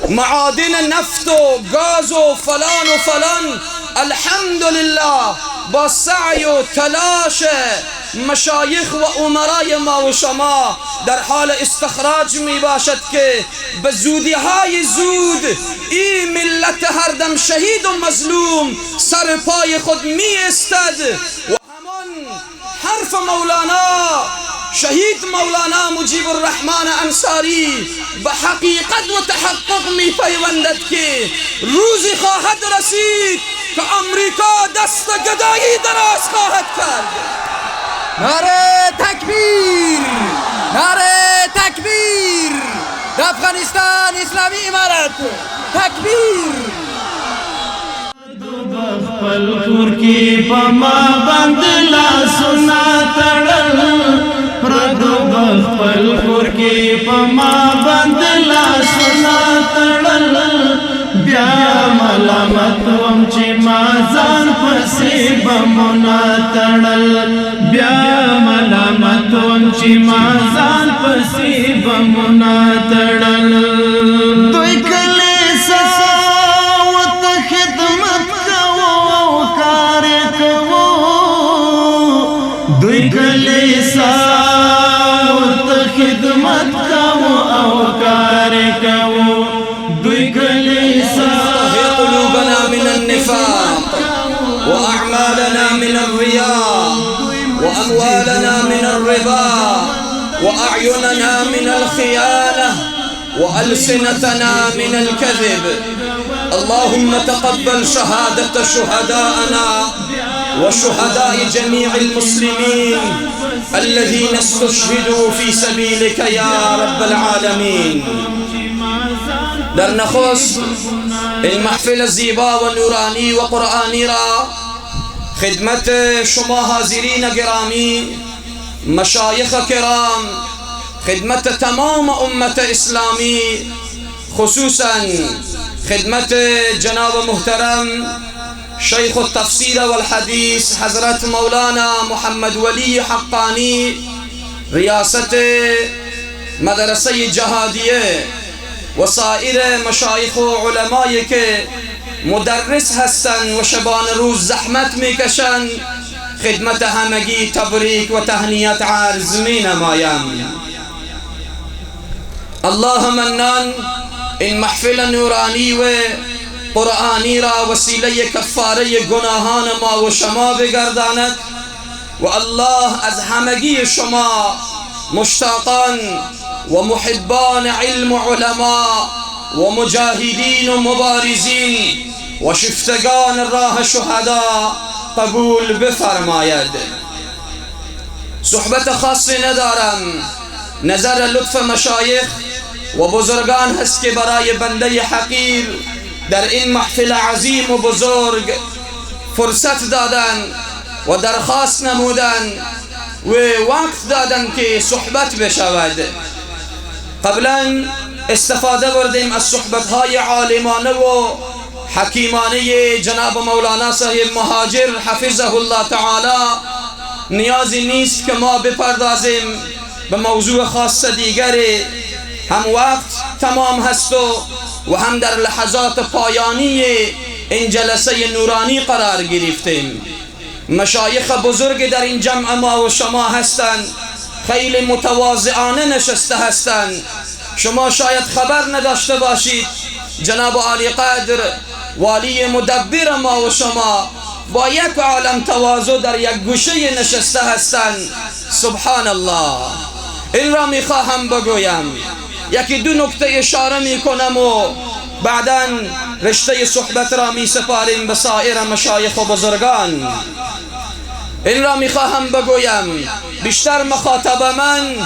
معادن نفت و گاز و فلان الحمدلله با سعی و تلاش مشایخ و امرای ما و شما در حال استخراج می باشد که به زودی های زود این ملت هر دم شهید و مظلوم سر پای خود می استد و همان حرف مولانا شهید مولانا مجیب الرحمن انصاری به حقیقت و تحقق می پیوندد که روزی خواهد رسید که امریکا دست گدایی دراز خواهد کرد. نعره تکبیر، نعره تکبیر، افغانستان اسلامی امارت تکبیر. خپل کور کی پما بندلا سنا تړل پردو خپل کور کی پما بندلا سنا تړل بیا ملامت وم چې ما ځان پسې بمنا تړل بیا ملامت وم چې ما ځان پسې بمنا تړل دوی کله کلیسا ورته خدمت کوو او کار کوو دوی کلیسا قلوبنا من النفاق واعمالنا من الرياء واموالنا من الربا واعيننا من الخيانه والسنتنا من الكذب. اللهم تقبل شهادة شهداءنا وشهداء جميع المسلمين الذين استشهدوا في سبيلك يا رب العالمين. در نخست المحفل زیبا و نورانی و قرآنی را خدمت شما حاضرین گرامی، مشایخ کرام، خدمت تمام امت اسلامی، خصوصا خدمت جناب محترم شیخ التفسیر والحدیث حضرت مولانا محمد ولی حقانی، ریاست مدرسه جهادیه و سایر مشایخ و علمایی که مدرس هستند و شبان روز زحمت میکشند، خدمت همگی تبریک و تهنیت عرض می نمایم. الله منان این محفل نورانی و قرآنی را وسیله کفاره گناهان ما و شما بگرداند و الله از همگی شما مشتاقان و محبان علم و علما و مجاهدین و مبارزین و شفتگان راه شهدا قبول بفرماید. صحبت خاصی ندارم، نظر لطف مشایخ و بزرگان هست که برای بنده حقیر در این محفل عظیم و بزرگ فرصت دادن و درخواست نمودن و وقت دادن که صحبت بشود. قبلا استفاده بردیم از صحبتهای عالمانه و حکیمانه جناب مولانا صاحب مهاجر حفظه الله تعالی. نیازی نیست که ما بپردازیم به موضوع خاص دیگری، هم وقت تمام هست و هم در لحظات پایانی این جلسه نورانی قرار گرفتیم. مشایخ بزرگ در این جمع ما و شما هستند، خیلی متواضعانه نشسته هستند. شما شاید خبر نداشته باشید جناب عالی قدر والی مدبر ما و شما با یک عالم تواضع در یک گوشه نشسته هستند. سبحان الله. این را میخواهم بگویم، یکی دو نکته اشاره میکنم و بعدا رشته صحبت را میسپاریم به سایر مشایخ و بزرگان. این را میخواهم بگویم، بیشتر مخاطب من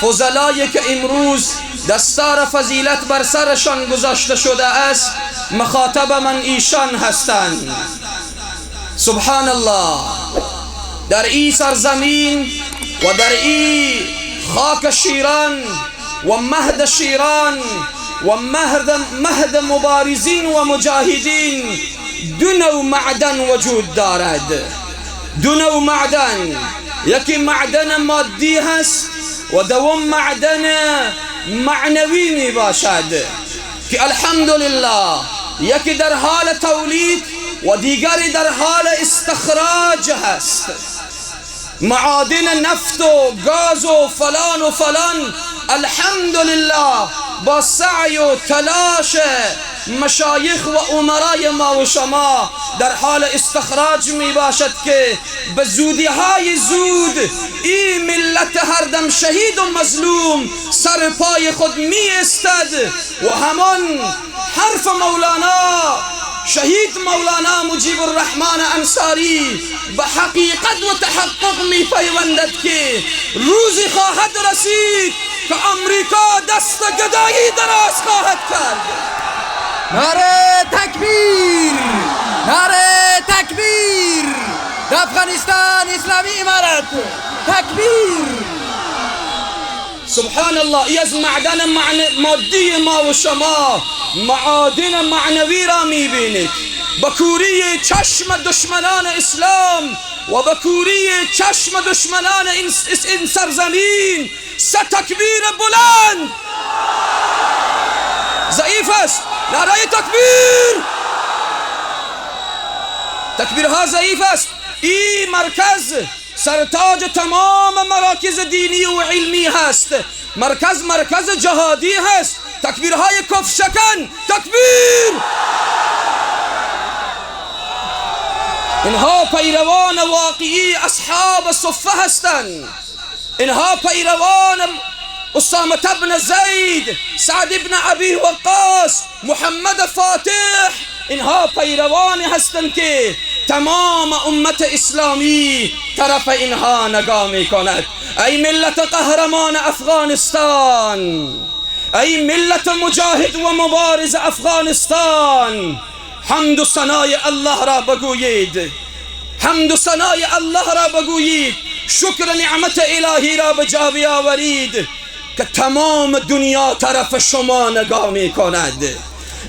فضلایی که امروز دستار فضیلت بر سرشان گذاشته شده است، مخاطب من ایشان هستند. سبحان الله. در این سرزمین و در این خاک شیران و مهد شیران و مهد مبارزین و مجاهدین دو نوع معدن وجود دارد. دو نوع معدن، یکی معدن مادی هست و دوم معدن معنوی می باشد. که الحمدلله یکی در حال تولید و دیگری در حال استخراج هست. معادن نفت و گاز و فلان الحمدلله با سعی و تلاش مشایخ و امرای ما و شما در حال استخراج می باشد که به زودی های زود این ملت هر دم شهید و مظلوم سر پای خود می استد و همان حرف مولانا شهید مولانا مجیب الرحمن انصاری به حقیقت و تحقق می پیوندد که روزی خواهد رسید که امریکا دست گدایی دراز خواهد کرد. نعره تکبیر، نعره تکبیر، در افغانستان اسلامی امارت تکبیر. سبحان الله. ای از معدن مادی ما و شما معادن معنوی را میبینید. بکوری چشم دشمنان اسلام و بکوری چشم دشمنان این سرزمین تکبیر بلند. ضعیف است نعره تکبیر. تکبیرها ضعیف است. این مرکز سرتاج تمام مراکز دینی و علمی هست. مرکز جهادی هست. تکبیرهای کفر شکن تکبیر. اینها پیروان واقعی اصحاب صفه هستند. اینها پیروان اسامه بن زید، سعد بن ابی وقاص، محمد فاتح. اینها پیروانی هستند که تمام امت اسلامی طرف اینها نگاه می کند. ای ملت قهرمان افغانستان، ای ملت مجاهد و مبارز افغانستان، حمد و ثنای الله را بگویید. حمد و ثنای الله را بگویید. شکر نعمت الهی را به جا بیاورید که تمام دنیا طرف شما نگاه می کند.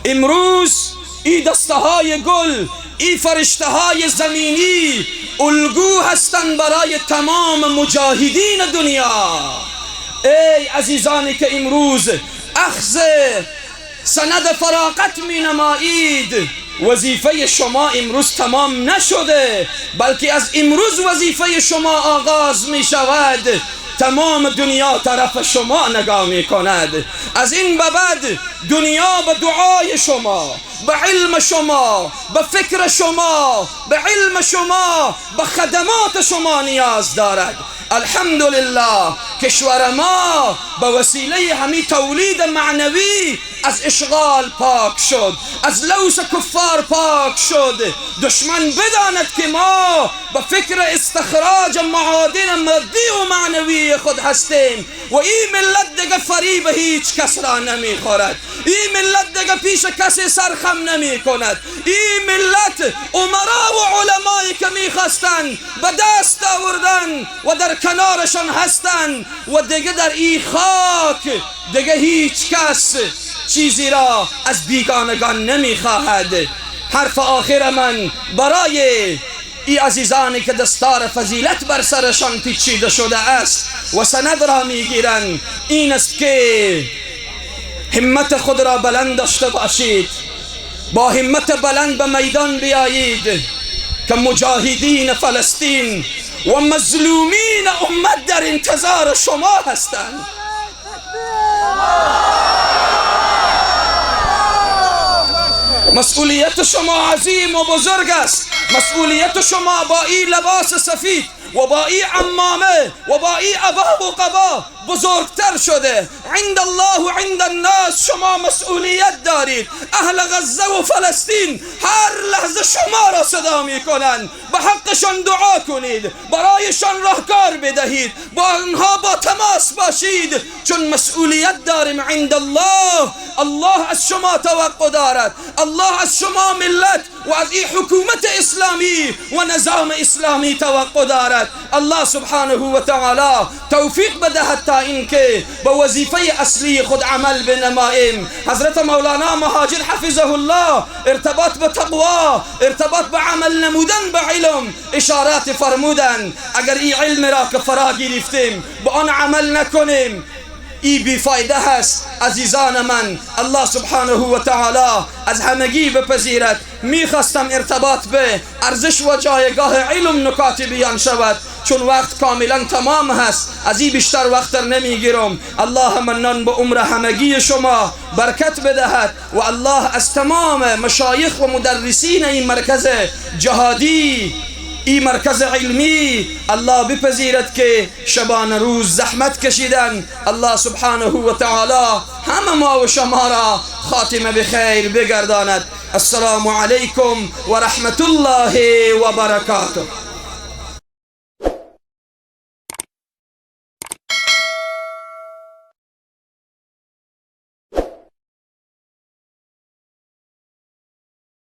امروز این دسته های گل، این فرشته های زمینی الگو هستند برای تمام مجاهدین دنیا. ای عزیزانی که امروز اخذ سند فراغت می نمایید، وظیفه شما امروز تمام نشده، بلکه از امروز وظیفه شما آغاز می شود. تمام دنیا طرف شما نگاه می کند. از این به بعد دنیا به دعای شما، به علم شما، به فکر شما، به علم شما، به خدمات شما نیاز دارد. الحمدلله کشور ما به وسیله همین تولید معنوی از اشغال پاک شد، از لوث کفار پاک شد. دشمن بداند که ما به فکر استخراج معادن مادی و معنوی خود هستیم و این ملت دیگه فریب هیچ کس را نمیخورد. این ملت دیگه پیش کسی سرخم نمی کند. این ملت امرا و علمایی که میخواستن به دست آوردن و در کنارشان هستند و دیگه در این خاک دیگه هیچ کس چیزی را از بیگانگان نمیخواهد. حرف آخر من برای ای عزیزانی که دستار فضیلت بر سرشان پیچیده شده است و سند را میگیرند این است که همت خود را بلند داشته باشید. با همت بلند به میدان بیایید که مجاهدین فلسطین و مظلومین امت در انتظار شما هستند. مسئولیت شما عظیم و بزرگ است. مسئولیت شما با این لباس سفید و با این عمامه و با این عبا و قبا بزرگتر شده. عند الله و عند الناس شما مسئولیت دارید. اهل غزه و فلسطین هر لحظه شما را صدا می کنند. به حقشان دعا کنید، برایشان راهکار بدهید، با آنها با تماس باشید، چون مسئولیت داریم عند الله. الله از شما توقع دارد. الله از شما ملت و از این حکومت اسلامی و نظام اسلامی توقع دارد. الله سبحانه و تعالی توفیق بدهد تا اینکه به وظیفه اصلی خود عمل بنماییم. حضرت مولانا مهاجر حفظه الله ارتباط به تقوا، ارتباط به عمل نمودن به علم اشارات فرمودن. اگر این علم را که فرا گرفتیم به آن عمل نکنیم، ای بیفایده هست. عزیزان من، الله سبحانه و تعالی از همگی بپذیرد. میخواستم ارتباط به ارزش و جایگاه علم نکاتی بیان شود، چون وقت کاملا تمام هست، از این بیشتر وقت نمیگیرم. الله منان به عمر همگی شما برکت بدهد و الله از تمام مشایخ و مدرسین این مرکز جهادی، این مرکز علمی، الله بپذیرد که شبان روز زحمت کشیدن. الله سبحانه و تعالی همه ما و شما را خاتمه بخیر بگرداند. السلام علیکم و رحمت الله و برکاته.